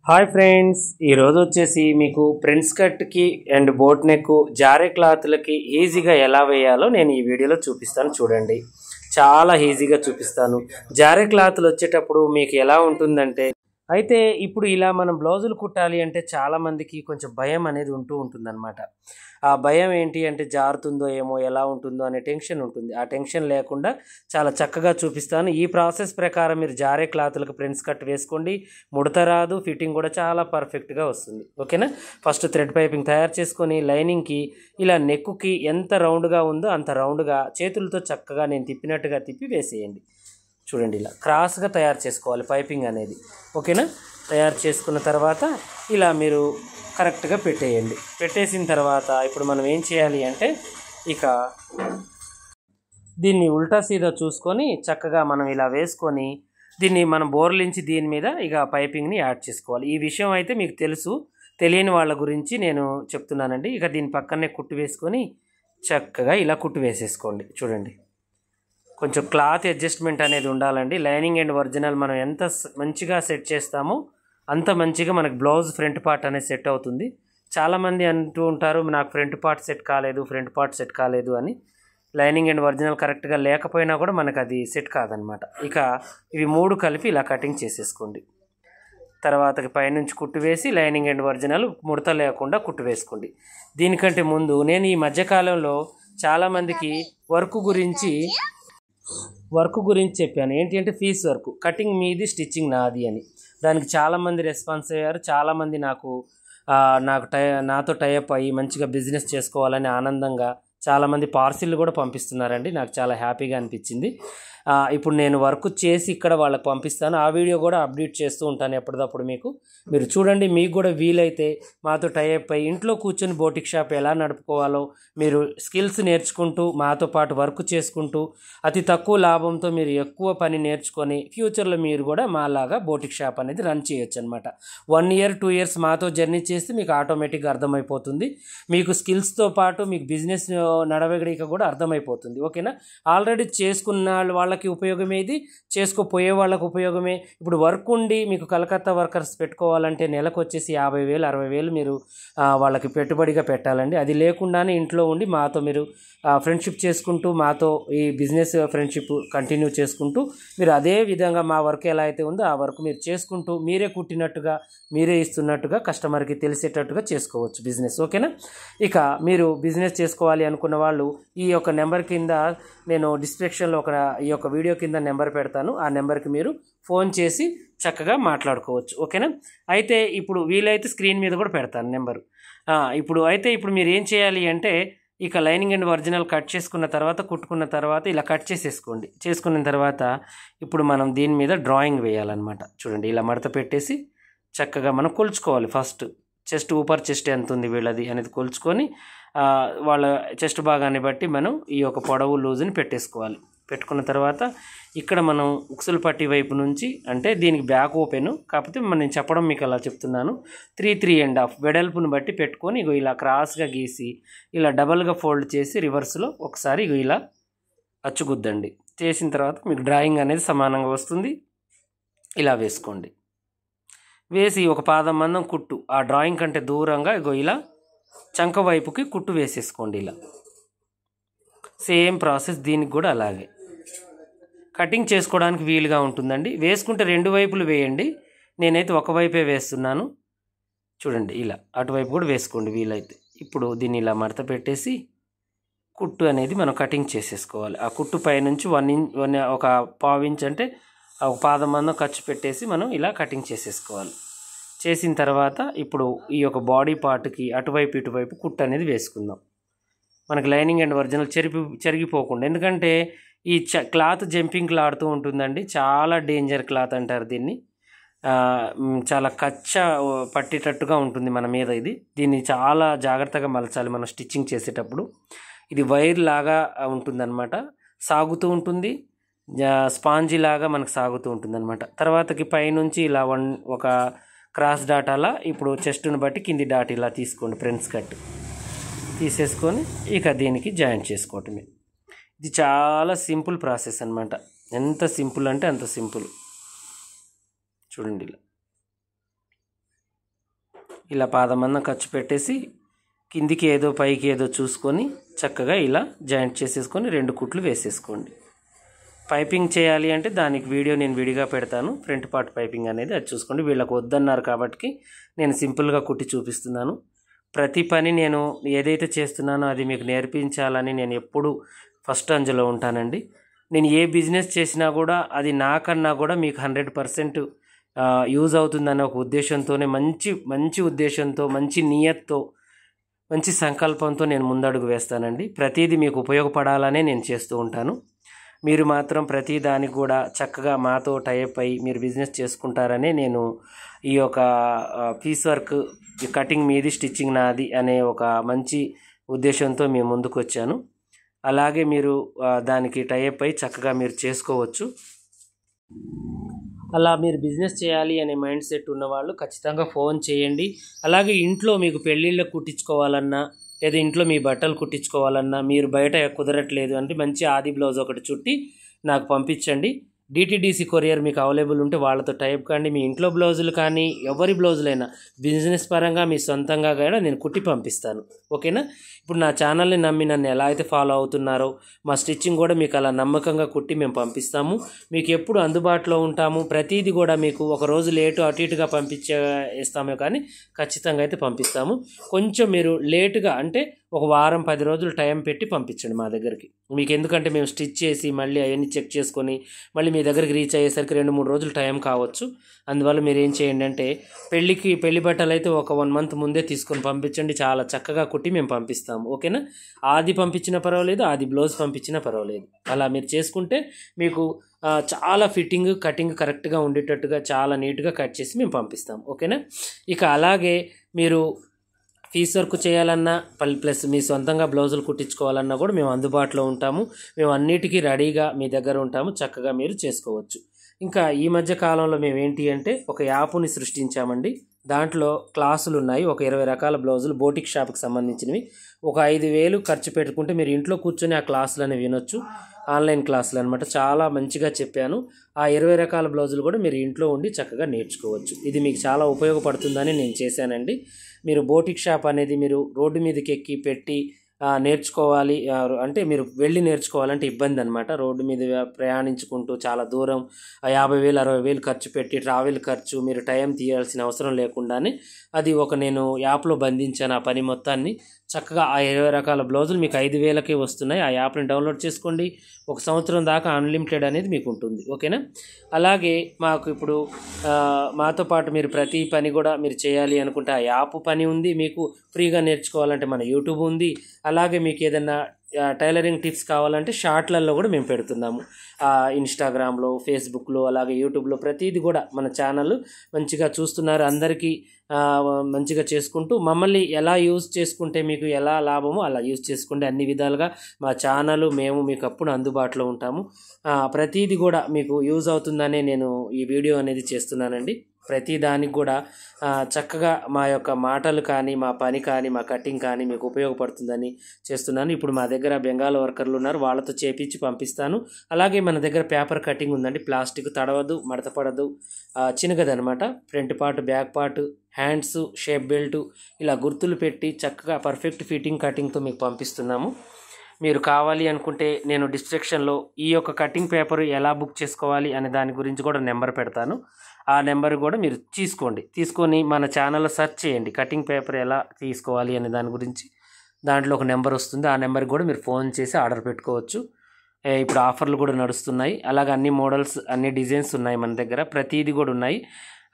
Hi friends, ఈరోజు వచ్చేసి మీకు ప్రిన్స్ కట్కి అండ్ బోట్ నెక్ జారే క్లాత్లకి ఈజీగా ఎలా వేయాలో నేను ఈ వీడియోలో చూపిస్తాను. చూడండి, చాలా ఈజీగా చూపిస్తాను. జారే క్లాత్లు వచ్చేటప్పుడు మీకు ఎలా ఉంటుందంటే, అయితే ఇప్పుడు ఇలా మనం బ్లౌజులు కుట్టాలి అంటే చాలామందికి కొంచెం భయం అనేది ఉంటుందన్నమాట. ఆ భయం ఏంటి అంటే జారుతుందో ఏమో, ఎలా ఉంటుందో అనే టెన్షన్ ఉంటుంది. ఆ టెన్షన్ లేకుండా చాలా చక్కగా చూపిస్తాను. ఈ ప్రాసెస్ ప్రకారం మీరు జారే క్లాతులకు ప్రిన్స్ కట్ వేసుకోండి. ముడత రాదు, ఫిట్టింగ్ కూడా చాలా పర్ఫెక్ట్గా వస్తుంది. ఓకేనా? ఫస్ట్ థ్రెడ్ పైపింగ్ తయారు చేసుకొని లైనింగ్కి ఇలా నెక్కుకి ఎంత రౌండ్గా ఉందో అంత రౌండ్గా చేతులతో చక్కగా నేను తిప్పినట్టుగా తిప్పి వేసేయండి. చూడండి, ఇలా క్రాస్గా తయారు చేసుకోవాలి పైపింగ్ అనేది. ఓకేనా? తయారు చేసుకున్న తర్వాత ఇలా మీరు కరెక్ట్గా పెట్టేయండి. పెట్టేసిన తర్వాత ఇప్పుడు మనం ఏం చేయాలి అంటే, ఇక దీన్ని ఉల్టా సీదా చూసుకొని చక్కగా మనం ఇలా వేసుకొని దీన్ని మనం బోర్లించి దీని మీద ఇక పైపింగ్ని యాడ్ చేసుకోవాలి. ఈ విషయం అయితే మీకు తెలుసు, తెలియని వాళ్ళ గురించి నేను చెప్తున్నానండి. ఇక దీని పక్కనే కుట్టు వేసుకొని చక్కగా ఇలా కుట్టు వేసేసుకోండి. చూడండి, కొంచెం క్లాత్ అడ్జస్ట్మెంట్ అనేది ఉండాలండి. లైనింగ్ అండ్ ఒరిజినల్ మనం ఎంత మంచిగా సెట్ చేస్తామో అంత మంచిగా మనకు బ్లౌజ్ ఫ్రంట్ పార్ట్ అనేది సెట్ అవుతుంది. చాలామంది అంటూ ఉంటారు, నాకు ఫ్రంట్ పార్ట్ సెట్ కాలేదు అని. లైనింగ్ అండ్ ఒరిజినల్ కరెక్ట్గా లేకపోయినా కూడా మనకు అది సెట్ కాదనమాట. ఇక ఇవి మూడు కలిపి ఇలా కటింగ్ చేసేసుకోండి. తర్వాతకి పైనుంచి కుట్టు వేసి లైనింగ్ అండ్ ఒరిజినల్ ముడత లేకుండా కుట్టు వేసుకోండి. దీనికంటే ముందు నేను ఈ మధ్యకాలంలో చాలామందికి వర్క్ గురించి చెప్పాను. ఏంటి అంటే ఫీస్ వర్క్, కటింగ్ మీది, స్టిచ్చింగ్ నాది అని. దానికి చాలామంది రెస్పాన్స్ అయ్యారు. చాలామంది నాతో టైఅప్ అయ్యి మంచిగా బిజినెస్ చేసుకోవాలని ఆనందంగా చాలామంది పార్సిల్ కూడా పంపిస్తున్నారండి. నాకు చాలా హ్యాపీగా అనిపించింది. ఇప్పుడు నేను వర్క్ చేసి ఇక్కడ వాళ్ళకి పంపిస్తాను. ఆ వీడియో కూడా అప్డేట్ చేస్తూ ఉంటాను ఎప్పటికప్పుడు. మీరు చూడండి, మీకు కూడా వీలైతే మాతో టైఅప్ అయ్యి ఇంట్లో కూర్చొని బోటిక్ షాప్ ఎలా నడుపుకోవాలో మీరు స్కిల్స్ నేర్చుకుంటూ మాతో పాటు వర్క్ చేసుకుంటూ అతి తక్కువ లాభంతో మీరు ఎక్కువ పని నేర్చుకొని ఫ్యూచర్లో మీరు కూడా మాలాగా బోటిక్ షాప్ అనేది రన్ చేయొచ్చు అనమాట. 1 year 2 years మాతో జర్నీ చేస్తే మీకు ఆటోమేటిక్గా అర్థమైపోతుంది. మీకు స్కిల్స్తో పాటు మీకు బిజినెస్ నడవడిక కూడా అర్థమైపోతుంది. ఓకేనా? ఆల్రెడీ చేసుకున్న వాళ్ళకి ఉపయోగమే, ఇది చేసుకోపోయే వాళ్ళకి ఉపయోగమే. ఇప్పుడు వర్క్ ఉండి మీకు కలకత్తా వర్కర్స్ పెట్టుకోవాలంటే నెలకు వచ్చేసి 50,000 60,000 మీరు వాళ్ళకి పెట్టుబడిగా పెట్టాలండి. అది లేకుండానే ఇంట్లో ఉండి మాతో మీరు ఫ్రెండ్షిప్ చేసుకుంటూ మాతో ఈ బిజినెస్ ఫ్రెండ్షిప్ కంటిన్యూ చేసుకుంటూ మీరు అదే విధంగా మా వర్క్ ఎలా అయితే ఉందో ఆ వర్క్ మీరు చేసుకుంటూ మీరే కుట్టినట్టుగా మీరే ఇస్తున్నట్టుగా కస్టమర్కి తెలిసేటట్టుగా చేసుకోవచ్చు బిజినెస్. ఓకేనా? ఇక మీరు బిజినెస్ చేసుకోవాలి అనుకున్న వాళ్ళు ఈ యొక్క నెంబర్ కింద నేను డిస్క్రిప్షన్లో ఈ యొక్క వీడియో కింద నెంబర్ పెడతాను. ఆ నెంబర్కి మీరు ఫోన్ చేసి చక్కగా మాట్లాడుకోవచ్చు. ఓకేనా? అయితే ఇప్పుడు వీలైతే స్క్రీన్ మీద కూడా పెడతాను నెంబరు. ఇప్పుడు మీరు ఏం చేయాలి అంటే, ఇక లైనింగ్ అండ్ ఒరిజినల్ కట్ చేసుకున్న తర్వాత కుట్టుకున్న తర్వాత ఇలా కట్ చేసేసుకోండి. చేసుకున్న తర్వాత ఇప్పుడు మనం దీని మీద డ్రాయింగ్ వేయాలన్నమాట. చూడండి, ఇలా మడత పెట్టేసి చక్కగా మనం కొలుచుకోవాలి. ఫస్ట్ చెస్ట్ ఊపర్ చెస్ట్ ఎంత ఉంది వీళ్ళది అనేది కొలుచుకొని వాళ్ళ చెస్ట్ భాగాన్ని బట్టి మనం ఈ యొక్క పొడవు లూజుని పెట్టేసుకోవాలి. పెట్టుకున్న తర్వాత ఇక్కడ మనం ఉక్సులు పట్టి వైపు నుంచి, అంటే దీనికి బ్యాక్ ఓపెన్ కాకపోతే నేను చెప్పడం మీకు అలా చెప్తున్నాను, 3.5 వెడల్పుని బట్టి పెట్టుకొని ఇలా క్రాస్గా గీసి ఇలా డబల్గా ఫోల్డ్ చేసి రివర్స్లో ఒకసారి ఇలా అచ్చుగుద్దండి. చేసిన తర్వాత మీకు డ్రాయింగ్ అనేది సమానంగా వస్తుంది. ఇలా వేసుకోండి. వేసి ఒక పాదం మందం కుట్టు ఆ డ్రాయింగ్ కంటే దూరంగా ఇలా చంక వైపుకి కుట్టు వేసేసుకోండి. ఇలా సేమ్ ప్రాసెస్ దీనికి కూడా అలాగే కటింగ్ చేసుకోవడానికి వీలుగా ఉంటుందండి. వేసుకుంటే 2 వైపులు వేయండి. నేనైతే ఒకవైపే వేస్తున్నాను. చూడండి, ఇలా అటువైపు కూడా వేసుకోండి వీలైతే. ఇప్పుడు దీన్ని ఇలా మడత పెట్టేసి కుట్టు అనేది మనం కటింగ్ చేసేసుకోవాలి. ఆ కుట్టు పైనుంచి 1 inch ఒక 1/2 inch అంటే ఒక పాదం మందం ఖర్చు పెట్టేసి మనం ఇలా కటింగ్ చేసేసుకోవాలి. చేసిన తర్వాత ఇప్పుడు ఈ యొక్క బాడీ పార్ట్కి అటువైపు ఇటువైపు కుట్టు అనేది వేసుకుందాం. మనకి లైనింగ్ అండ్ ఒరిజినల్ చెరిగిపోకుండా. ఎందుకంటే ఈ క్లాత్ జంపింగ్లు ఆడుతూ ఉంటుందండి. చాలా డేంజర్ క్లాత్ అంటారు దీన్ని. చాలా పట్టేటట్టుగా ఉంటుంది మన మీద. దీన్ని చాలా జాగ్రత్తగా మలచాలి మనం స్టిచ్చింగ్ చేసేటప్పుడు. ఇది వైర్ లాగా ఉంటుందన్నమాట, సాగుతూ ఉంటుంది, స్పాంజీ లాగా మనకు సాగుతూ ఉంటుందన్నమాట. తర్వాతకి పైనుంచి ఇలా ఒక క్రాస్ డాట్ అలా ఇప్పుడు చెస్ట్ని బట్టి కింది డాట్ ఇలా తీసుకోండి. ఫ్రంట్ కట్ తీసేసుకొని ఇక దీనికి జాయింట్ చేసుకోవటమే. ఇది చాలా సింపుల్ ప్రాసెస్ అన్నమాట. ఎంత సింపుల్ అంటే అంత సింపుల్. చూడండి, ఇలా ఇలా పాదమందం ఖర్చు పెట్టేసి కిందికి ఏదో పైకి ఏదో చూసుకొని చక్కగా ఇలా జాయింట్ చేసేసుకొని 2 కుట్లు వేసేసుకోండి. పైపింగ్ చేయాలి అంటే దానికి వీడియో నేను విడిగా పెడతాను, ఫ్రంట్ పార్ట్ పైపింగ్ అనేది అది చూసుకోండి. వీళ్ళకి వద్దన్నారు కాబట్టి నేను సింపుల్గా కుట్టి చూపిస్తున్నాను. ప్రతి పని నేను ఏదైతే చేస్తున్నానో అది మీకు నేర్పించాలని నేను ఎప్పుడు ఫస్ట్ అంజలో ఉంటానండి. నేను ఏ బిజినెస్ చేసినా కూడా అది నాకన్నా కూడా మీకు 100% యూజ్ అవుతుందనే ఒక ఉద్దేశంతోనే మంచి ఉద్దేశంతో, మంచి నియత్తో, మంచి సంకల్పంతో నేను ముందడుగు వేస్తానండి. ప్రతిదీ మీకు ఉపయోగపడాలనే నేను చేస్తూ ఉంటాను. మీరు మాత్రం ప్రతి దానికి కూడా చక్కగా మాతో టైప్ అయ్యి మీరు బిజినెస్ చేసుకుంటారనే నేను ఈ యొక్క పీస్ వర్క్ కటింగ్ మీది స్టిచ్చింగ్ నాది అనే ఒక మంచి ఉద్దేశంతో మేము ముందుకు వచ్చాను. అలాగే మీరు దానికి టైప్ అయ్యి చక్కగా మీరు చేసుకోవచ్చు. అలా మీరు బిజినెస్ చేయాలి అనే మైండ్ సెట్ ఉన్నవాళ్ళు ఖచ్చితంగా ఫోన్ చేయండి. అలాగే ఇంట్లో మీకు పెళ్ళిళ్ళకు కుట్టించుకోవాలన్నా లేదా ఇంట్లో మీ బట్టలు కుట్టించుకోవాలన్నా మీరు బయట కుదరట్లేదు అంటే మంచి ఆది బ్లౌజ్ ఒకటి చుట్టి నాకు పంపించండి. డిటిడిసి కొరియర్ మీకు అవైలబుల్ ఉంటే వాళ్ళతో టైప్ కండి. మీ ఇంట్లో బ్లౌజులు కానీ ఎవరి బ్లౌజులైనా బిజినెస్ పరంగా మీ సొంతంగా కూడా నేను కుట్టి పంపిస్తాను. ఓకేనా? ఇప్పుడు నా ఛానల్ని నమ్మి నన్ను ఎలా అయితే ఫాలో అవుతున్నారో మా స్టిచ్చింగ్ కూడా మీకు అలా నమ్మకంగా కుట్టి మేము పంపిస్తాము. మీకు ఎప్పుడు అందుబాటులో ఉంటాము. ప్రతిదీ కూడా మీకు ఒక రోజు లేటు అటు ఇటుగా ఇస్తామే కానీ ఖచ్చితంగా అయితే పంపిస్తాము. కొంచెం మీరు లేటుగా అంటే ఒక వారం 10 రోజులు టైం పెట్టి పంపించండి మా దగ్గరికి. మీకు ఎందుకంటే మేము స్టిచ్ చేసి మళ్ళీ అవన్నీ చెక్ చేసుకొని మళ్ళీ మీ దగ్గరికి రీచ్ అయ్యేసరికి 2-3 రోజులు టైం కావచ్చు. అందువల్ల మీరు ఏం చేయండి అంటే పెళ్లి బట్టలు అయితే ఒక 1 మంత్ ముందే తీసుకొని పంపించండి. చాలా చక్కగా కుట్టి మేము పంపిస్తాము. ఓకేనా? ఆది పంపించినా పర్వాలేదు, ఆది బ్లౌజ్ పంపించినా పర్వాలేదు. అలా మీరు చేసుకుంటే మీకు చాలా ఫిట్టింగ్ కటింగ్ కరెక్ట్గా ఉండేటట్టుగా చాలా నీట్గా కట్ చేసి మేము పంపిస్తాము. ఓకేనా? ఇక అలాగే మీరు పీస్ వర్క్ చేయాలన్నా ప్లస్ మీ సొంతంగా బ్లౌజులు కుట్టించుకోవాలన్నా కూడా మేము అందుబాటులో ఉంటాము. మేము అన్నిటికీ రెడీగా మీ దగ్గర ఉంటాము. చక్కగా మీరు చేసుకోవచ్చు. ఇంకా ఈ మధ్య కాలంలో మేము ఏంటి అంటే ఒక యాప్ని సృష్టించామండి. దాంట్లో క్లాసులు ఉన్నాయి. ఒక 20 రకాల బ్లౌజులు బోటిక్ షాప్కి సంబంధించినవి. ఒక 5,000 ఖర్చు పెట్టుకుంటే మీరు ఇంట్లో కూర్చొని ఆ క్లాసులు అనేవి వినొచ్చు. ఆన్లైన్ క్లాసులు అనమాట. చాలా మంచిగా చెప్పాను. ఆ 20 రకాల బ్లౌజులు కూడా మీరు ఇంట్లో ఉండి చక్కగా నేర్చుకోవచ్చు. ఇది మీకు చాలా ఉపయోగపడుతుందని నేను చేశానండి. మీరు బోటిక్ షాప్ అనేది మీరు రోడ్డు మీదకి ఎక్కి పెట్టి నేర్చుకోవాలి అంటే మీరు వెళ్ళి నేర్చుకోవాలంటే ఇబ్బంది అనమాట. రోడ్డు మీద ప్రయాణించుకుంటూ చాలా దూరం 50,000 60,000 ఖర్చు పెట్టి ట్రావెల్ ఖర్చు మీరు టైం తీయాల్సిన అవసరం లేకుండానే అది నేను యాప్లో బంధించాను ఆ పని మొత్తాన్ని. చక్కగా ఆ 20 రకాల బ్లౌజులు మీకు 5,000కే వస్తున్నాయి. ఆ యాప్ని డౌన్లోడ్ చేసుకోండి. 1 సంవత్సరం దాకా అన్లిమిటెడ్ అనేది మీకు ఉంటుంది. ఓకేనా? అలాగే మాకు ఇప్పుడు మాతో పాటు మీరు ప్రతి పని కూడా మీరు చేయాలి అనుకుంటే ఆ యాప్ పని ఉంది. మీకు ఫ్రీగా నేర్చుకోవాలంటే మన యూట్యూబ్ ఉంది. అలాగే మీకు ఏదైనా టైలరింగ్ టిప్స్ కావాలంటే షార్ట్లలో కూడా మేము పెడుతున్నాము. ఇన్స్టాగ్రామ్లో, ఫేస్బుక్లో, అలాగే యూట్యూబ్లో ప్రతిదీ కూడా మన ఛానల్ మంచిగా చూస్తున్నారు. అందరికీ మంచిగా చేసుకుంటూ మమ్మల్ని ఎలా యూజ్ చేసుకుంటే మీకు ఎలా లాభమో అలా యూజ్ చేసుకోండి. అన్ని విధాలుగా మా ఛానల్ మేము మీకు అప్పుడు అందుబాటులో ఉంటాము. ప్రతిదీ కూడా మీకు యూజ్ అవుతుందనే నేను ఈ వీడియో అనేది చేస్తున్నానండి. ప్రతి దానికి కూడా చక్కగా మా యొక్క మాటలు కానీ మా పని కానీ మా కటింగ్ కానీ మీకు ఉపయోగపడుతుందని చేస్తున్నాను. ఇప్పుడు మా దగ్గర బెంగాల్ వర్కర్లు ఉన్నారు. వాళ్ళతో చేపించి పంపిస్తాను. అలాగే మన దగ్గర పేపర్ కటింగ్ ఉందండి. ప్లాస్టిక్ తడవదు, మడత పడదు, చిన్నగదనమాట. Front part, back part, hands, shape belt ఇలా గుర్తులు పెట్టి చక్కగా పర్ఫెక్ట్ ఫిట్టింగ్ కటింగ్తో మీకు పంపిస్తున్నాము. మీరు కావాలి అనుకుంటే నేను డిస్క్రిప్షన్లో ఈ యొక్క కటింగ్ పేపర్ ఎలా బుక్ చేసుకోవాలి అనే దాని గురించి కూడా నెంబర్ పెడతాను. ఆ నెంబర్ కూడా మీరు తీసుకొని మన ఛానల్లో సెర్చ్ చేయండి. కటింగ్ పేపర్ ఎలా తీసుకోవాలి అనే దాని గురించి దాంట్లో ఒక నెంబర్ వస్తుంది. ఆ నెంబర్కి కూడా మీరు ఫోన్ చేసి ఆర్డర్ పెట్టుకోవచ్చు. ఇప్పుడు ఆఫర్లు కూడా నడుస్తున్నాయి. అలాగే అన్ని మోడల్స్, అన్ని డిజైన్స్ ఉన్నాయి మన దగ్గర. ప్రతిదీ కూడా ఉన్నాయి.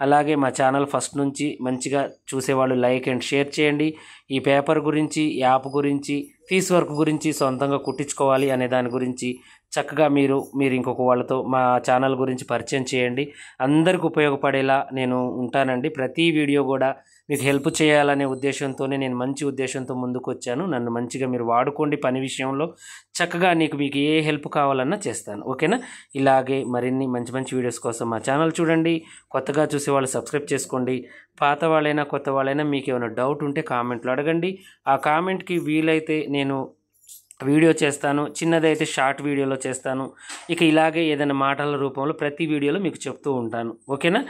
అలాగే మా ఛానల్ ఫస్ట్ నుంచి మంచిగా చూసేవాళ్ళు లైక్ అండ్ షేర్ చేయండి. ఈ పేపర్ గురించి, యాప్ గురించి, పీస్ వర్క్ గురించి, సొంతంగా కుట్టించుకోవాలి అనే దాని గురించి చక్కగా మీరు ఇంకొక వాళ్ళతో మా ఛానల్ గురించి పరిచయం చేయండి. అందరికి ఉపయోగపడేలా నేను ఉంటానండి. ప్రతి వీడియో కూడా మీకు హెల్ప్ చేయాలనే ఉద్దేశంతోనే నేను మంచి ఉద్దేశంతో ముందుకు వచ్చాను. నన్ను మంచిగా మీరు వాడుకోండి. పని విషయంలో చక్కగా మీకు ఏ హెల్ప్ కావాలన్నా చేస్తాను. ఓకేనా? ఇలాగే మరిన్ని మంచి వీడియోస్ కోసం మా ఛానల్ చూడండి. కొత్తగా చూసే వాళ్ళు సబ్స్క్రైబ్ చేసుకోండి. పాత వాళ్ళైనా కొత్త వాళ్ళైనా మీకు ఏమైనా డౌట్ ఉంటే కామెంట్లో అడగండి. ఆ కామెంట్కి వీలైతే నేను వీడియో చేస్తాను. చిన్నదైతే షార్ట్ వీడియోలో చేస్తాను. ఇక ఇలాగే ఏదైనా మాటల రూపంలో ప్రతి వీడియోలో మీకు చెప్తూ ఉంటాను. ఓకేనా?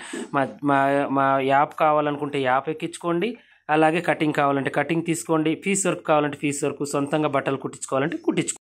మా యాప్ కావాలనుకుంటే యాప్ ఎక్కించుకోండి. అలాగే కటింగ్ కావాలంటే కటింగ్ తీసుకోండి, పీస్ వర్క్ కావాలంటే పీస్ వర్క్, సొంతంగా బట్టలు కుట్టించుకోవాలంటే కుట్టించుకోండి.